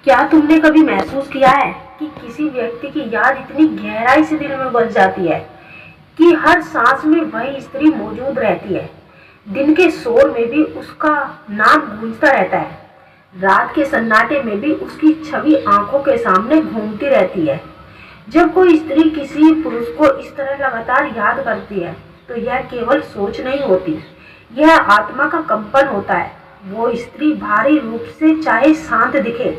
क्या तुमने कभी महसूस किया है कि किसी व्यक्ति की याद इतनी गहराई से दिल में बस जाती है कि हर सांस में वही स्त्री मौजूद रहती है। दिन के शोर में भी उसका नाम गूंजता रहता है। रात के सन्नाटे में भी उसकी छवि आंखों के सामने घूमती रहती है। जब कोई स्त्री किसी पुरुष को इस तरह लगातार याद करती है तो यह केवल सोच नहीं होती, यह आत्मा का कंपन होता है। वो स्त्री बाहरी रूप से चाहे शांत दिखे,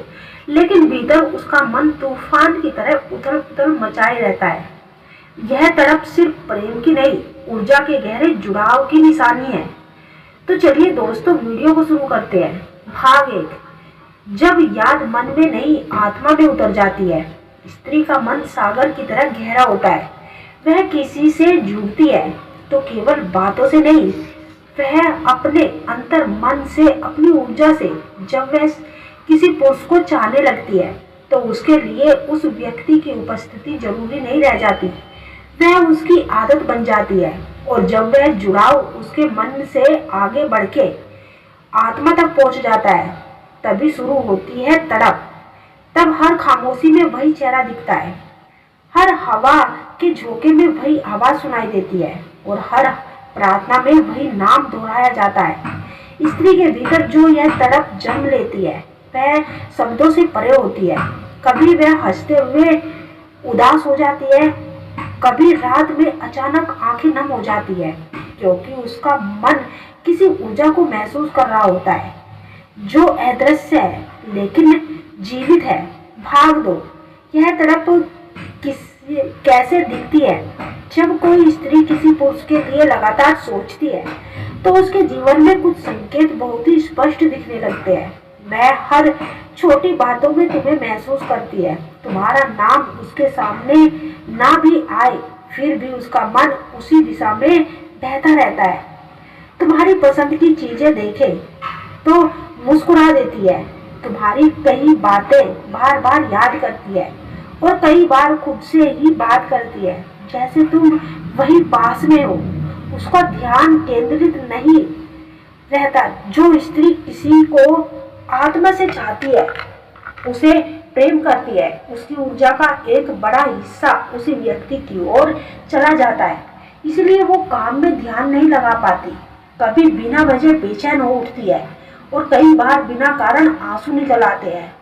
लेकिन भीतर उसका मन तूफान की तरह उथल पुथल मचाए रहता है। यह तड़प सिर्फ प्रेम की नहीं, ऊर्जा के गहरे जुड़ाव की निशानी है। तो चलिए दोस्तों, वीडियो को शुरू करते हैं। भाग 1। जब याद मन में नहीं, आत्मा में उतर जाती है। स्त्री का मन सागर की तरह गहरा होता है। वह किसी से जुड़ती है तो केवल बातों से नहीं, वह अपने अंतर मन से, अपनी ऊर्जा से। जब वह किसी पुरुष को चाहने लगती है तो उसके लिए उस व्यक्ति की उपस्थिति जरूरी नहीं रह जाती, वह उसकी आदत बन जाती है। और जब वह जुड़ाव उसके मन से आगे बढ़ के आत्मा तक पहुंच जाता है, तभी शुरू होती है तड़प। तब हर खामोशी में वही चेहरा दिखता है, हर हवा के झोंके में वही आवाज सुनाई देती है, और हर प्रार्थना में वही नाम दोहराया जाता है। स्त्री के भीतर जो यह तड़प जन्म लेती है वह शब्दों से परे होती है। कभी वह हंसते हुए उदास हो जाती है, कभी रात में अचानक आंखें नम हो जाती है, क्योंकि उसका मन किसी ऊर्जा को महसूस कर रहा होता है जो अदृश्य है लेकिन जीवित है। भाग 2। यह तड़प कैसे दिखती है? जब कोई स्त्री किसी पुरुष के लिए लगातार सोचती है तो उसके जीवन में कुछ संकेत बहुत ही स्पष्ट दिखने लगते हैं। वह हर छोटी बातों में तुम्हें महसूस करती है। तुम्हारा नाम उसके सामने ना भी आए, फिर भी उसका मन उसी दिशा में बहता रहता है। तुम्हारी पसंद की चीजें देखे तो मुस्कुरा देती है। तुम्हारी कई बातें बार बार याद करती है, और कई बार खुद से ही बात करती है जैसे तुम वही पास में हो। उसका ध्यान केंद्रित नहीं रहता। जो स्त्री किसी को आत्मा से चाहती है, उसे प्रेम करती है, उसकी ऊर्जा का एक बड़ा हिस्सा उसी व्यक्ति की ओर चला जाता है। इसलिए वो काम में ध्यान नहीं लगा पाती, कभी बिना वजह बेचैन हो उठती है, और कई बार बिना कारण आंसू निकल आते हैं।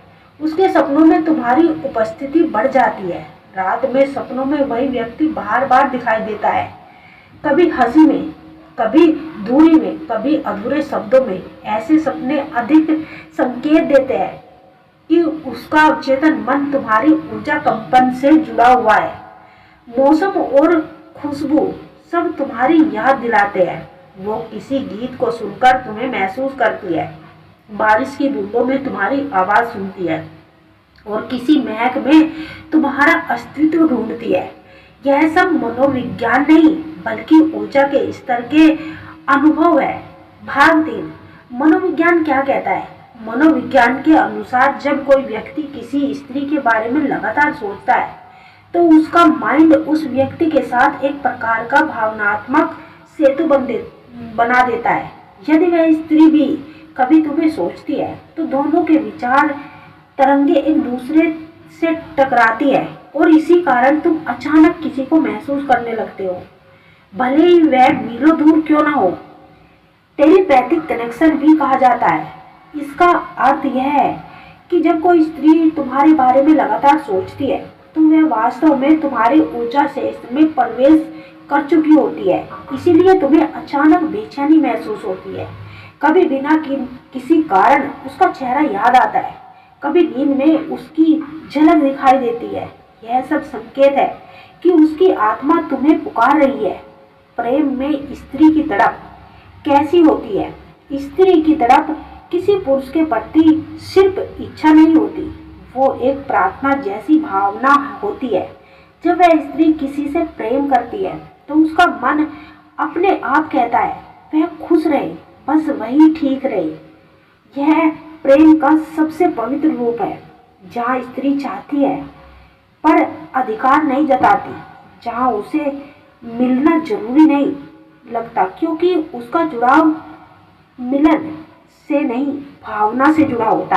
उसके सपनों में तुम्हारी उपस्थिति बढ़ जाती है। रात में सपनों में वही व्यक्ति बार बार दिखाई देता है, कभी हंसी में, कभी दूरी में, कभी अधूरे शब्दों में। ऐसे सपने अधिक संकेत देते हैं कि उसका चेतन मन तुम्हारी ऊर्जा कंपन से जुड़ा हुआ है। मौसम और खुशबू सब तुम्हारी याद दिलाते हैं। वो किसी गीत को सुनकर तुम्हें महसूस करती है, बारिश की बूंदों में तुम्हारी आवाज सुनती है, और किसी महक में तुम्हारा अस्तित्व ढूंढती है। यह सब मनोविज्ञान नहीं बल्कि ऊर्जा के स्तर के अनुभव है। भाग 3। मनोविज्ञान क्या कहता है? मनोविज्ञान के अनुसार जब कोई व्यक्ति किसी स्त्री के बारे में लगातार सोचता है तो उसका माइंड उस व्यक्ति के साथ एक प्रकार का भावनात्मक सेतु बना देता है। यदि वह स्त्री भी कभी तुम्हें सोचती है तो दोनों के विचार तरंगे एक दूसरे से टकराती है, और इसी कारण तुम अचानक किसी को महसूस करने लगते हो, भले ही वह मीलों दूर क्यों ना हो। टेलीपैथिक कनेक्शन भी कहा जाता है। इसका अर्थ यह है कि जब कोई स्त्री तुम्हारे बारे में लगातार सोचती है तो वह वास्तव में तुम्हारी ऊर्जा क्षेत्र में प्रवेश कर चुकी होती है। इसीलिए तुम्हें अचानक बेचैनी महसूस होती है, कभी बिना किसी कारण उसका चेहरा याद आता है, कभी नींद में उसकी झलक दिखाई देती है। यह सब संकेत है कि उसकी आत्मा तुम्हें पुकार रही है। प्रेम में स्त्री की तड़प कैसी होती है? स्त्री की तड़प किसी पुरुष के प्रति सिर्फ इच्छा नहीं होती, वो एक प्रार्थना जैसी भावना होती है। जब वह स्त्री किसी से प्रेम करती है तो उसका मन अपने आप कहता है वह खुश रहे, बस वही ठीक रहे। यह प्रेम का सबसे पवित्र रूप है, जहाँ स्त्री चाहती है पर अधिकार नहीं जताती, जहाँ उसे मिलना जरूरी नहीं लगता, क्योंकि उसका जुड़ाव मिलन से नहीं, भावना से जुड़ा होता है।